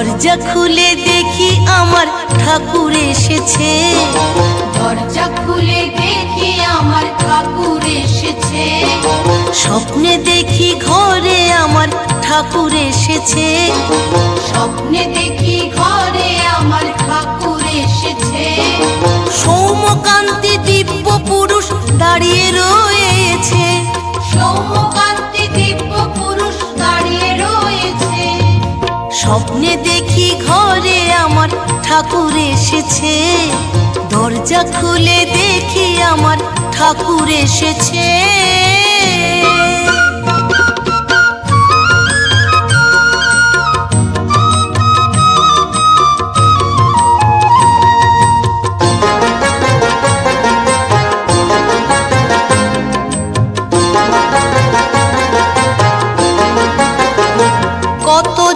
দরজা খুলে দেখি আমার ঠাকুর এসেছে, দরজা খুলে দেখি আমার ঠাকুর এসেছে। স্বপ্নে দেখি ঘরে আমার ঠাকুর এসেছে, স্বপ্নে দেখি ঘরে আমার ঠাকুর এসেছে। সৌম্যকান্তি দিব্য পুরুষ দাঁড়িয়ে রয়েছে, সৌম্যকান্তি দিব্য পুরুষ দাঁড়িয়ে রয়েছে। স্বপ্নে দেখি ঘরে আমার ঠাকুর এসেছে, দরজা খুলে দেখি আমার ঠাকুর এসেছে।